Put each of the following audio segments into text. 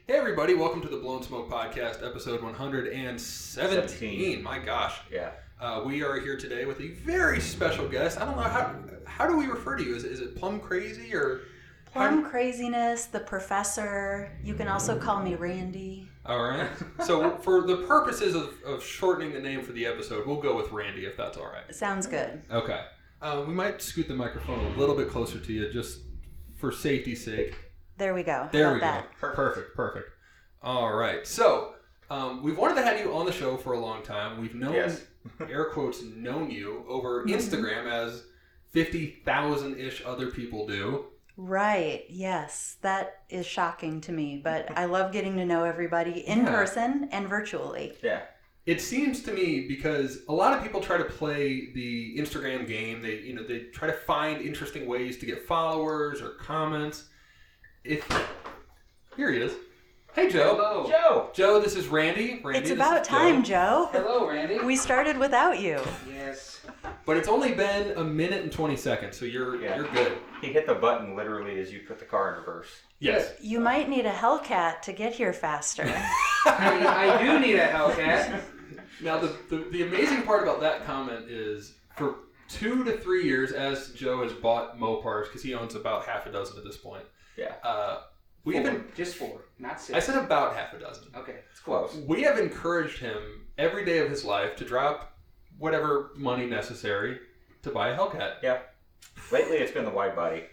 Hey everybody, welcome to the Blown Smoke Podcast, episode 117. My gosh. Yeah. We are here today with a very special guest. I don't know, how do we refer to you? Is it Plum Crazy or... Plum Craziness, the Professor. You can also call me Randy. All right. So for the purposes of shortening the name for the episode, we'll go with Randy if that's all right. Sounds good. Okay. We might scoot the microphone a little bit closer to you just for safety's sake. There we go. There we go. Perfect. All right. So, we've wanted to have you on the show for a long time. We've known, air quotes, known you over Instagram as 50,000-ish other people do. Right. Yes. That is shocking to me, but I love getting to know everybody in person and virtually. Yeah. It seems to me because a lot of people try to play the Instagram game. They try to find interesting ways to get followers or comments. Here he is. Hey, Joe. Hello. Joe, this is Randy. It's about time, Joe. Hello, Randy. We started without you. Yes. But it's only been a minute and 20 seconds, so you're good. He hit the button literally as you put the car in reverse. Yes. You might need a Hellcat to get here faster. I do need a Hellcat. Now, the amazing part about that comment is for 2 to 3 years, as Joe has bought Mopars, because he owns about half a dozen at this point. Yeah. Just four, not six. I said about half a dozen. Okay, it's close. We have encouraged him every day of his life to drop whatever money necessary to buy a Hellcat. Yeah. Lately, it's been the wide body.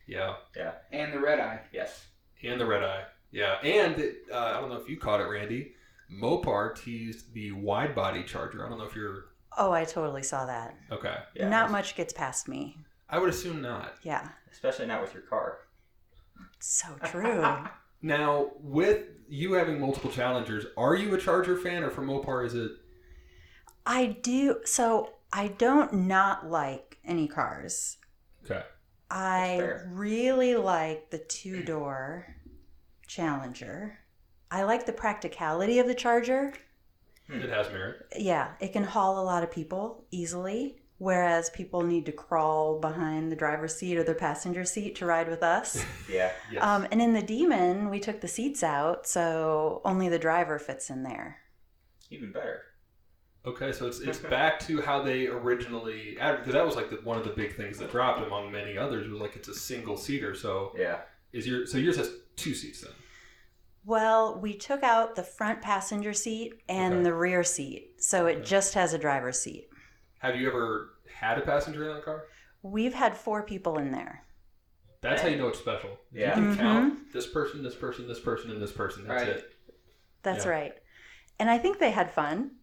Yeah. Yeah. And the red eye. Yes. And the red eye. Yeah. And I don't know if you caught it, Randy. Mopar teased the wide body Charger. I don't know if you're... Oh, I totally saw that. Okay. Yeah, Not much gets past me. I would assume not. Yeah. Especially not with your car. So true. Now, with you having multiple Challengers, are you a Charger fan, or for Mopar is it... I do. So I don't not like any cars. Okay. I really like the two-door Challenger. I like the practicality of the Charger. It has merit. Yeah, it can haul a lot of people easily, whereas people need to crawl behind the driver's seat or the passenger seat to ride with us. Yeah. Yes. And in the Demon, we took the seats out, so only the driver fits in there. Even better. Okay, so it's back to how they originally... Because that was like one of the big things that dropped among many others, was like it's a single-seater. So Yeah. yours has 2 seats then? Well, we took out the front passenger seat and the rear seat, so it just has a driver's seat. Have you ever had a passenger in that car? We've had 4 people in there. That's how you know it's special. Yeah. You can count this person, this person, this person, and this person. That's Right. it. That's Yeah. right. And I think they had fun.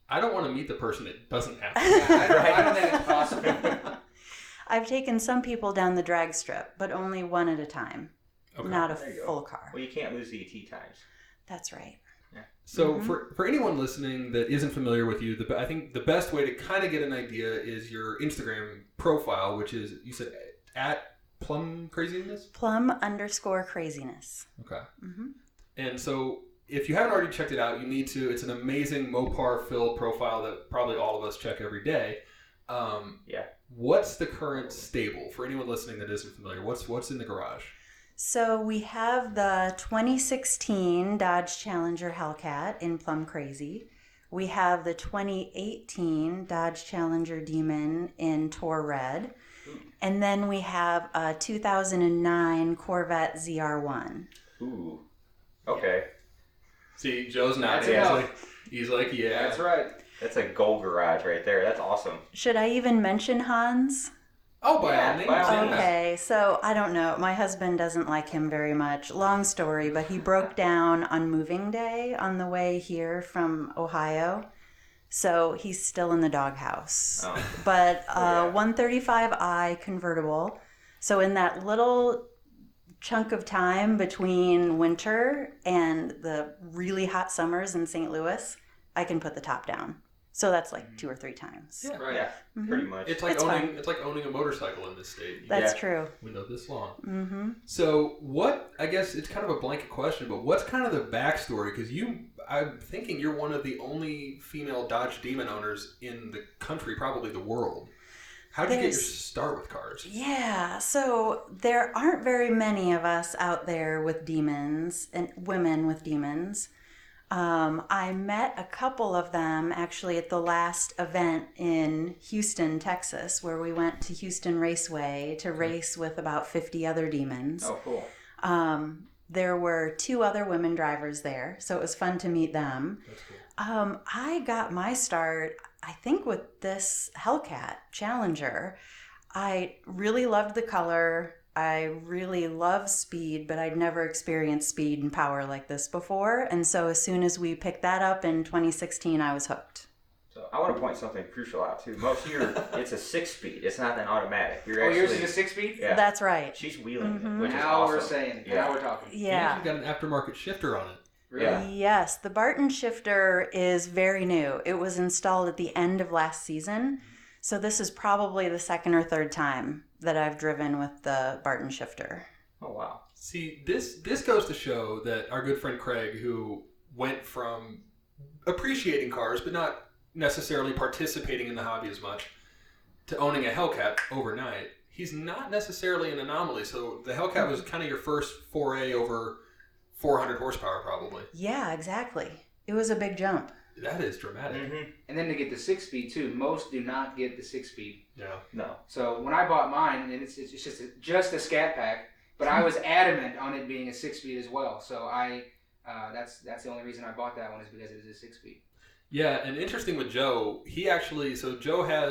I don't want to meet the person that doesn't have to. I don't think it's possible. I've taken some people down the drag strip, but only one at a time. Okay. Not a There you go. full car. Well, you can't lose the ET times. That's right. So for anyone listening that isn't familiar with you, I think the best way to kind of get an idea is your Instagram profile, which is, you said, at Plum Craziness? Plum_craziness. Okay. Mm-hmm. And so if you haven't already checked it out, you need to. It's an amazing Mopar-filled profile that probably all of us check every day. Yeah. What's the current stable? For anyone listening that isn't familiar, what's in the garage? So we have the 2016 Dodge Challenger Hellcat in Plum Crazy. We have the 2018 Dodge Challenger Demon in Tor Red. And then we have a 2009 Corvette ZR1. Ooh. Okay. See, Joe's That's nodding. enough. He's like, yeah. That's right. That's a gold garage right there. That's awesome. Should I even mention Hans? Oh, by all Yeah, means. by all yeah. means. Okay, so I don't know. My husband doesn't like him very much. Long story, but he broke down on moving day on the way here from Ohio. So he's still in the doghouse. Oh. But Yeah. 135i convertible. So in that little chunk of time between winter and the really hot summers in St. Louis, I can put the top down. So that's like 2 or 3 times. Yeah. Right. Yeah. Pretty much. It's like It's owning fun. it's like owning a motorcycle in this state. That's Yeah. true. Window this long. Mm-hmm. So what? I guess it's kind of a blanket question, but what's kind of the backstory? Because I'm thinking you're one of the only female Dodge Demon owners in the country, probably the world. How did you get your There's- start with cars? Yeah, so there aren't very many of us out there with demons and women with demons. I met a couple of them actually at the last event in Houston, Texas, where we went to Houston Raceway to race with about 50 other demons. Oh, cool. There were 2 other women drivers there, so it was fun to meet them. That's cool. I got my start, I think, with this Hellcat Challenger. I really loved the color. I really love speed, but I'd never experienced speed and power like this before. And so as soon as we picked that up in 2016, I was hooked. So I want to point something crucial out too. Most of your, it's a 6-speed. It's not an automatic. You're Oh, actually, yours is a 6-speed? Yeah. That's right. She's wheeling Mhm. it, which is Now awesome. we're saying. Yeah. Now we're talking. Yeah. And you've got an aftermarket shifter on it. Really? Yeah. Yes, the Barton shifter is very new. It was installed at the end of last season. So this is probably the 2nd or 3rd time that I've driven with the Barton shifter. Oh wow. See, this goes to show that our good friend Craig, who went from appreciating cars but not necessarily participating in the hobby as much, to owning a Hellcat overnight, he's not necessarily an anomaly. So the Hellcat was kind of your first foray over 400 horsepower, probably. Yeah, exactly. It was a big jump. That is dramatic. Mm-hmm. And then to get the 6-speed too, most do not get the 6-speed. Yeah. No. So when I bought mine, and it's just a Scat Pack, but I was adamant on it being a 6-speed as well. So that's the only reason I bought that one is because it is a 6-speed. Yeah, and interesting with Joe, Joe has